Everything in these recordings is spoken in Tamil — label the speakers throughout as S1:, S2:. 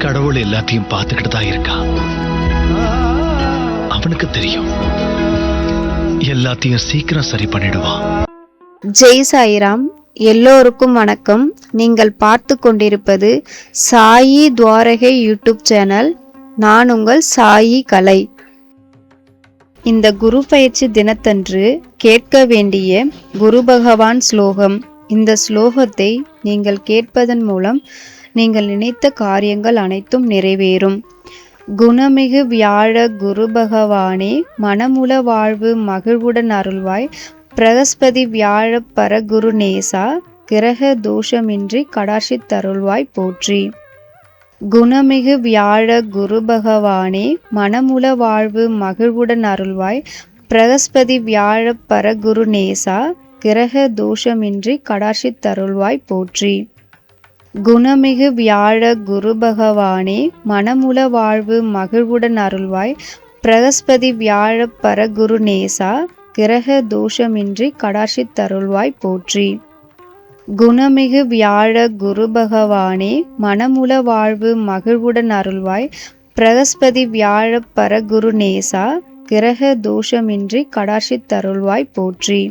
S1: கடவுள் எல்லாத்தையும் பார்த்துக்கிட்டு தான் இருக்கான். அவனுக்கு தெரியும், எல்லாத்தையும் சீக்கிரம் சரி பண்ணிடுவான்.
S2: ஜெய் சாய்ராம். எல்லோருக்கும் வணக்கம். நீங்கள் பார்த்து கொண்டிருப்பது சாயி துவாரகை யூடியூப் சேனல். நான் உங்கள் சாயி கலை. இந்த குரு பயிற்சி தினத்தன்று கேட்க வேண்டிய குரு பகவான் ஸ்லோகம். இந்த ஸ்லோகத்தை நீங்கள் கேட்பதன் மூலம் நீங்கள் நினைத்த காரியங்கள் அனைத்தும் நிறைவேறும். குணமிகு வியாழ குரு பகவானே, மனமுல வாழ்வு மகிழ்வுடன் அருள்வாய். பிரகஸ்பதி வியாழ பரகுரு நேசா, கிரக தோஷமின்றி கடாட்சித்தருள்வாய் போற்றி. குணமிகு வியாழ குரு பகவானே, மனமுல வாழ்வு மகிழ்வுடன் அருள்வாய். பிரகஸ்பதி வியாழ பரகுரு நேசா, கிரக தோஷமின்றி கடாட்சித்தருள்வாய் போற்றி. குணமிகு வியாழ குரு பகவானே, மனமுல வாழ்வு மகிழ்வுடன் அருள்வாய். பிரகஸ்பதி வியாழ பரகுரு நேசா, கிரக தோஷமின்றி கடாட்சித்தருள்வாய் போற்றி. குணமிகு வியாழ குரு பகவானே, மனமுல வாழ்வு மகிழ்வுடன் அருள்வாய். பிரகஸ்பதி வியாழ பரகுரு நேசா, கிரக தோஷமின்றி கடாட்சித்தருள்வாய் போற்றி.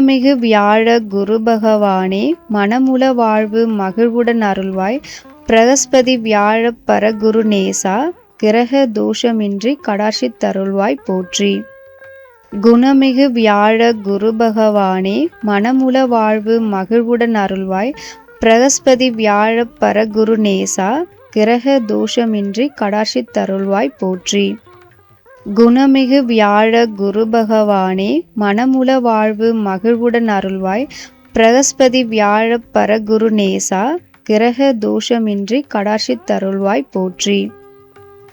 S2: குணமிகு வியாழ குரு பகவானே, மனமுல வாழ்வு மகிழ்வுடன் அருள்வாய். பிரகஸ்பதி வியாழ பரகுரு நேசா, கிரக தோஷமின்றி கடாட்சித்தருள்வாய் போற்றி. குணமிகு வியாழ குரு பகவானே, மனமுல வாழ்வு மகிழ்வுடன் அருள்வாய். பிரகஸ்பதி வியாழ பரகுரு நேசா, கிரக தோஷமின்றி கடாட்சித்தருள்வாய் போற்றி. குணமிகு வியாழ குரு பகவானே, மனமுல வாழ்வு மகிழ்வுடன் அருள்வாய். பிரகஸ்பதி வியாழ பரகுரு நேசா, கிரக தோஷமின்றி கடாட்சித்தருள்வாய் போற்றி.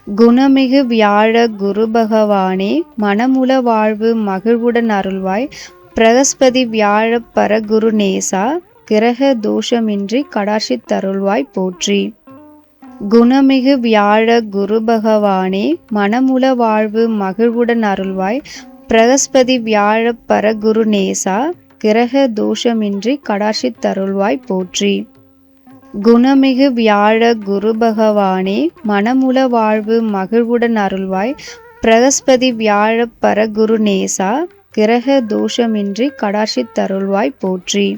S2: குணமிகு வியாழ குரு பகவானே, மனமுல வாழ்வு மகிழ்வுடன் அருள்வாய். பிரகஸ்பதி வியாழ பரகுரு நேசா, கிரக தோஷமின்றி கடாட்சித்தருள்வாய் போற்றி. குணமிகு வியாழ குரு பகவானே, மனமுல வாழ்வு மகிழ்வுடன் அருள்வாய். பிரகஸ்பதி வியாழ பரகுரு நேசா, கிரக தோஷமின்றி கடாட்சித்தருள்வாய் போற்றி. குணமிகு வியாழ குரு பகவானே, மனமுல வாழ்வு மகிழ்வுடன் அருள்வாய். பிரகஸ்பதி வியாழ பரகுரு நேசா, கிரக தோஷமின்றி கடாட்சித்தருள்வாய் போற்றி.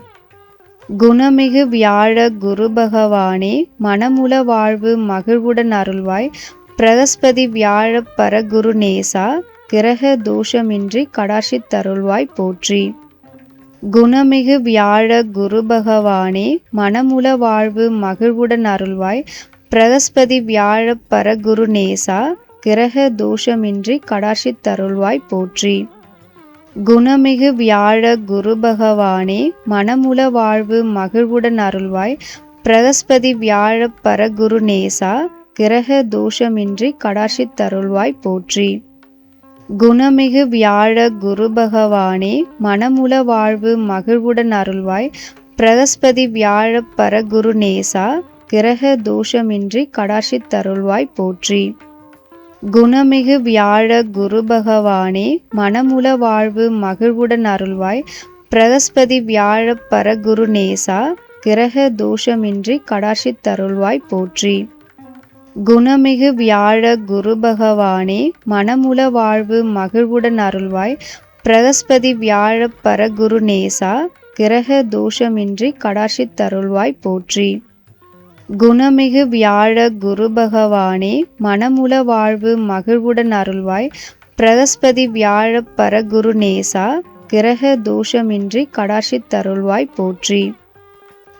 S2: குணமிகு வியாழ குரு பகவானே, மனமுல வாழ்வு மகிழ்வுடன் அருள்வாய். பிரகஸ்பதி வியாழ பரகுரு நேசா, கிரக தோஷமின்றி கடாட்சித்தருள்வாய் போற்றி. குணமிகு வியாழ குரு பகவானே, மனமுல வாழ்வு மகிழ்வுடன் அருள்வாய். பிரகஸ்பதி வியாழ பரகுரு நேசா, கிரக தோஷமின்றி கடாட்சித்தருள்வாய் போற்றி. குணமிகு வியாழ குரு பகவானே, மனமுல வாழ்வு மகிழ்வுடன் அருள்வாய். பிரகஸ்பதி வியாழ பரகுரு நேசா, கிரக தோஷமின்றி கடாட்சித்தருள்வாய் போற்றி. குணமிகு வியாழ குரு பகவானே, மனமுல வாழ்வு மகிழ்வுடன் அருள்வாய். பிரகஸ்பதி வியாழ பரகுரு நேசா, கிரக தோஷமின்றி கடாட்சித்தருள்வாய் போற்றி. குணமிகு வியாழ குரு பகவானே, மனமுல வாழ்வு மகிழ்வுடன் அருள்வாய். பிரகஸ்பதி வியாழ பரகுரு நேசா, கிரக தோஷமின்றி கடாட்சித்தருள்வாய் போற்றி. குணமிகு வியாழ குரு பகவானே, மனமுல வாழ்வு மகிழ்வுடன் அருள்வாய். பிரகஸ்பதி வியாழ பரகுரு நேசா, கிரக தோஷமின்றி கடாட்சித்தருள்வாய் போற்றி. குணமிகு வியாழ குரு பகவானே, மனமுல வாழ்வு மகிழ்வுடன் அருள்வாய். பிரகஸ்பதி வியாழ பரகுரு நேசா, கிரக தோஷமின்றி கடாட்சித்தருள்வாய் போற்றி.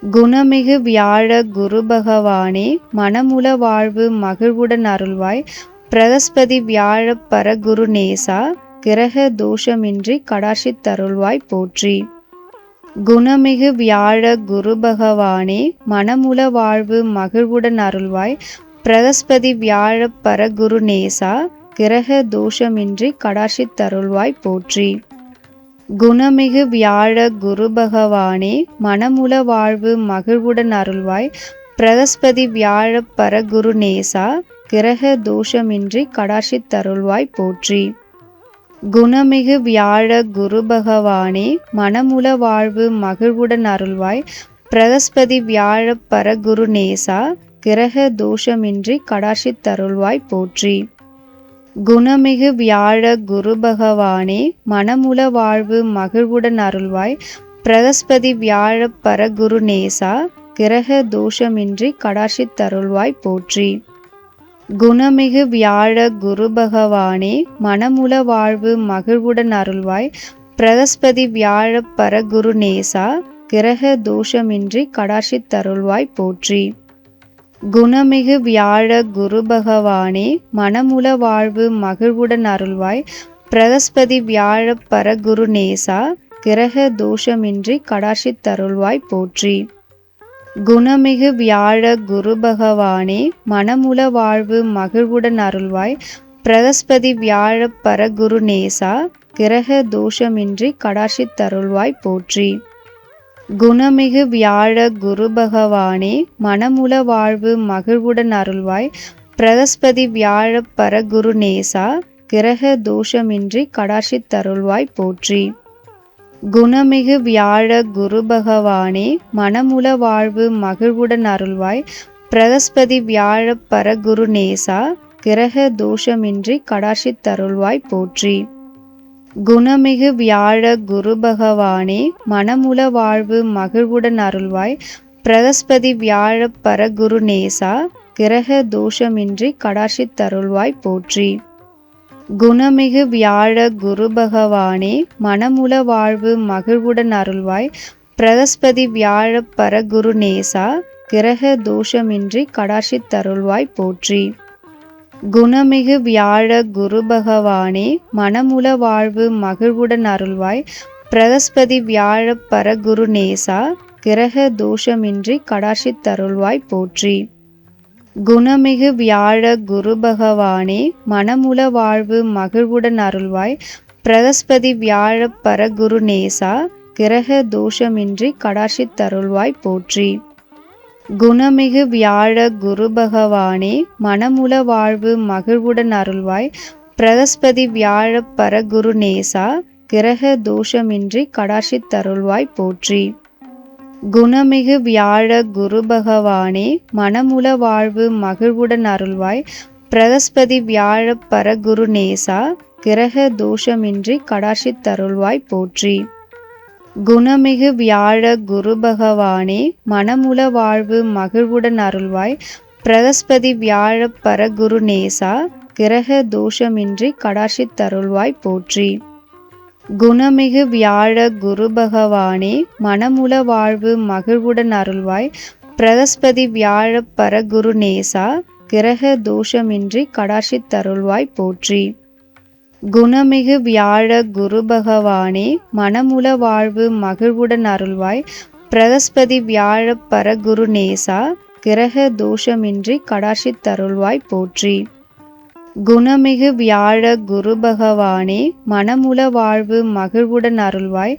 S2: குணமிகு வியாழ குரு பகவானே, மனமுல வாழ்வு மகிழ்வுடன் அருள்வாய். பிரகஸ்பதி வியாழ பரகுரு நேசா, கிரக தோஷமின்றி கடாட்சித்தருள்வாய் போற்றி. குணமிகு வியாழ குரு பகவானே, மனமுல வாழ்வு மகிழ்வுடன் அருள்வாய். பிரகஸ்பதி வியாழ பரகுரு நேசா, கிரக தோஷமின்றி கடாட்சித்தருள்வாய் போற்றி. குணமிகு வியாழ குரு பகவானே, மனமுல வாழ்வு மகிழ்வுடன் அருள்வாய். பிரகஸ்பதி வியாழ பரகுரு நேசா, கிரக தோஷமின்றி கடாட்சித்தருள்வாய் போற்றி. குணமிகு வியாழ குரு பகவானே, மனமுல வாழ்வு மகிழ்வுடன் அருள்வாய். பிரகஸ்பதி வியாழ பரகுரு நேசா, கிரக தோஷமின்றி கடாட்சித்தருள்வாய் போற்றி. குணமிகு வியாழ குரு பகவானே மனமுல வாழ்வு மகிழ்வுடன் அருள்வாய். பிரகஸ்பதி வியாழ பரகுரு நேசா கிரக தோஷமின்றி கடாட்சித்தருள்வாய் போற்றி. குணமிகு வியாழ குரு பகவானே மனமுல வாழ்வு மகிழ்வுடன் அருள்வாய். பிரகஸ்பதி வியாழ பரகுரு நேசா கிரக தோஷமின்றி கடாட்சித்தருள்வாய் போற்றி. குணமிகு வியாழ குரு பகவானே மனமுல வாழ்வு மகிழ்வுடன் அருள்வாய். பிரகஸ்பதி வியாழ பரகுரு நேசா கிரக தோஷமின்றி கடாட்சித்தருள்வாய் போற்றி. குணமிகு வியாழ குரு பகவானே மனமுல வாழ்வு மகிழ்வுடன் அருள்வாய். பிரகஸ்பதி வியாழ பரகுரு நேசா கிரக தோஷமின்றி கடாட்சித்தருள்வாய் போற்றி. குணமிகு வியாழ குரு பகவானே மனமுல வாழ்வு மகிழ்வுடன் அருள்வாய். பிரகஸ்பதி வியாழ பரகுரு நேசா கிரக தோஷமின்றி கடாட்சித்தருள்வாய் போற்றி. குணமிகு வியாழ குரு பகவானே மனமுல வாழ்வு மகிழ்வுடன் அருள்வாய். பிரகஸ்பதி வியாழ பரகுரு நேசா கிரக தோஷமின்றி கடாட்சித்தருள்வாய் போற்றி. குணமிகு வியாழ குரு பகவானே மனமுல வாழ்வு மகிழ்வுடன் அருள்வாய். பிரகஸ்பதி வியாழ பரகுரு நேசா கிரக தோஷமின்றி கடாட்சித்தருள்வாய் போற்றி. குணமிகு வியாழ குரு பகவானே மனமுல வாழ்வு மகிழ்வுடன் அருள்வாய். பிரகஸ்பதி வியாழ பரகுரு நேசா கிரக தோஷமின்றி கடாட்சித்தருள்வாய் போற்றி. குணமிகு வியாழ குரு பகவானே மனமுல வாழ்வு மகிழ்வுடன் அருள்வாய். பிரகஸ்பதி வியாழ பரகுரு நேசா கிரக தோஷமின்றி கடாட்சித்தருள்வாய் போற்றி. குணமிகு வியாழ குரு பகவானே மனமுல வாழ்வு மகிழ்வுடன் அருள்வாய். பிரகஸ்பதி வியாழ பரகுரு நேசா கிரக தோஷமின்றி கடாட்சித்தருள்வாய் போற்றி. குணமிகு வியாழ குரு பகவானே மனமுல வாழ்வு மகிழ்வுடன் அருள்வாய். பிரகஸ்பதி வியாழ பரகுரு நேசா கிரக தோஷமின்றி கடாட்சித்தருள்வாய் போற்றி. குணமிகு வியாழ குரு பகவானே மனமுல வாழ்வு மகிழ்வுடன் அருள்வாய். பிரகஸ்பதி வியாழ பரகுரு நேசா கிரக தோஷமின்றி கடாட்சித்தருள்வாய் போற்றி. குணமிகு வியாழ குரு பகவானே மனமுல வாழ்வு மகிழ்வுடன் அருள்வாய். பிரகஸ்பதி வியாழ பரகுரு நேசா கிரக தோஷமின்றி கடாட்சித்தருள்வாய் போற்றி. குணமிகு வியாழ குரு பகவானே மனமுல வாழ்வு மகிழ்வுடன் அருள்வாய். பிரகஸ்பதி வியாழ பரகுரு நேசா கிரக தோஷமின்றி கடாட்சித்தருள்வாய் போற்றி. குணமிகு வியாழ குரு பகவானே மனமுல வாழ்வு மகிழ்வுடன் அருள்வாய். பிரகஸ்பதி வியாழ பரகுரு நேசா கிரக தோஷமின்றி கடாட்சித்தருள்வாய் போற்றி. குணமிகு வியாழ குரு பகவானே மனமுல வாழ்வு மகிழ்வுடன் அருள்வாய்.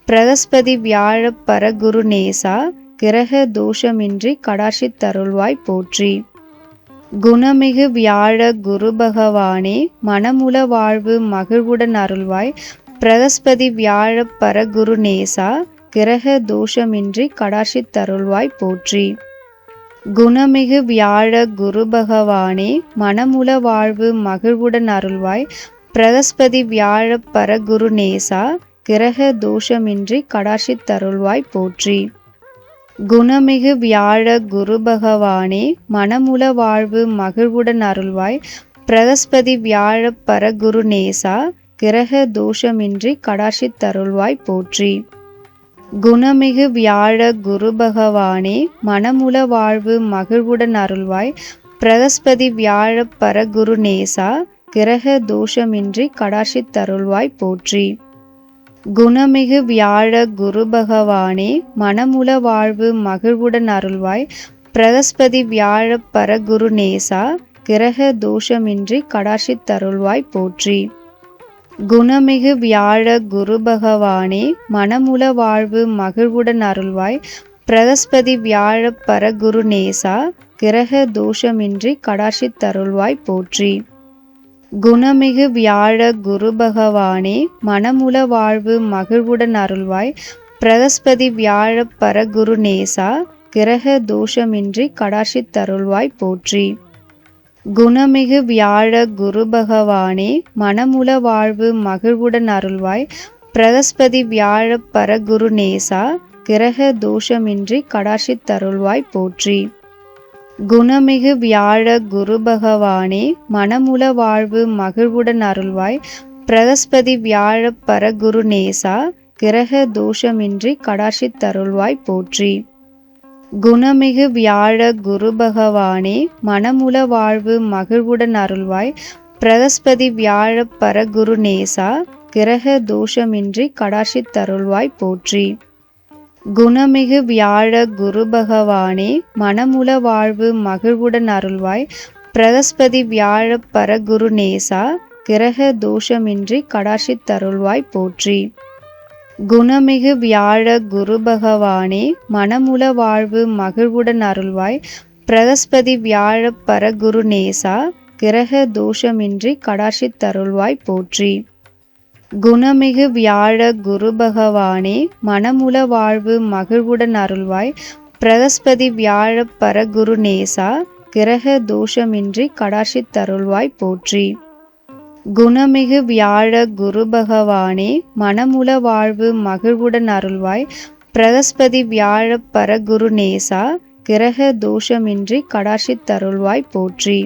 S2: பிரகஸ்பதி வியாழ பரகுரு நேசா கிரக தோஷமின்றி கடாட்சித்தருள்வாய் போற்றி. குணமிகு வியாழ குரு பகவானே மனமுல வாழ்வு மகிழ்வுடன் அருள்வாய். பிரகஸ்பதி வியாழ பரகுரு நேசா கிரக தோஷமின்றி கடாட்சித்தருள்வாய் போற்றி. குணமிகு வியாழ குரு பகவானே மனமுல வாழ்வு மகிழ்வுடன் அருள்வாய். பிரகஸ்பதி வியாழ பரகுரு நேசா கிரக தோஷமின்றி கடாட்சித்தருள்வாய் போற்றி. குணமிகு வியாழ குரு பகவானே மனமுல வாழ்வு மகிழ்வுடன் அருள்வாய். பிரகஸ்பதி வியாழ பரகுரு நேசா கிரக தோஷமின்றி கடாட்சித்தருள்வாய் போற்றி. குணமிகு வியாழ குரு பகவானே மனமுல வாழ்வு மகிழ்வுடன் அருள்வாய். பிரகஸ்பதி வியாழ பரகுரு நேசா கிரக தோஷமின்றி கடாட்சித்தருள்வாய் போற்றி. குணமிகு வியாழ குரு பகவானே மனமுல வாழ்வு மகிழ்வுடன் அருள்வாய். பிரகஸ்பதி வியாழ பரகுரு நேசா கிரக தோஷமின்றி கடாட்சித்தருள்வாய் போற்றி. குணமிகு வியாழ குரு பகவானே மனமுல வாழ்வு மகிழ்வுடன் அருள்வாய். பிரகஸ்பதி வியாழ பரகுரு நேசா கிரக தோஷமின்றி கடாட்சித்தருள்வாய் போற்றி. குணமிகு வியாழ குரு பகவானே மனமுல வாழ்வு மகிழ்வுடன் அருள்வாய். பிரகஸ்பதி வியாழ பரகுரு நேசா கிரக தோஷமின்றி கடாட்சித்தருள்வாய் போற்றி. குணமிகு வியாழ குரு பகவானே மனமுல வாழ்வு மகிழ்வுடன் அருள்வாய். பிரகஸ்பதி வியாழ பரகுரு நேசா கிரக தோஷமின்றி கடாட்சித்தருள்வாய் போற்றி. குணமிகு வியாழ குரு பகவானே மனமுல வாழ்வு மகிழ்வுடன் அருள்வாய். பிரகஸ்பதி வியாழ பரகுரு நேசா கிரக தோஷமின்றி கடாட்சித்தருள்வாய் போற்றி. குணமிகு வியாழ குரு பகவானே மனமுல வாழ்வு மகிழ்வுடன் அருள்வாய். பிரகஸ்பதி வியாழ பரகுரு நேசா கிரக தோஷமின்றி கடாட்சித்தருள்வாய் போற்றி. குணமிகு வியாழ குரு பகவானே மனமுல வாழ்வு மகிழ்வுடன் அருள்வாய். பிரகஸ்பதி வியாழ பரகுரு நேசா கிரக தோஷமின்றி கடாட்சித்தருள்வாய் போற்றி. குணமிகு வியாழ குரு பகவானே மனமுல வாழ்வு மகிழ்வுடன் அருள்வாய். பிரகஸ்பதி வியாழ பரகுரு நேசா கிரக தோஷமின்றி கடாட்சித்தருள்வாய் போற்றி. குணமிகு வியாழ குரு பகவானே மனமுல வாழ்வு மகிழ்வுடன் அருள்வாய். பிரகஸ்பதி வியாழ பரகுரு நேசா கிரக தோஷமின்றி கடாட்சித்தருள்வாய் போற்றி. குணமிகு வியாழ குரு பகவானே மனமுல வாழ்வு மகிழ்வுடன் அருள்வாய். பிரகஸ்பதி வியாழ பரகுரு நேசா கிரக தோஷமின்றி கடாட்சித்தருள்வாய் போற்றி.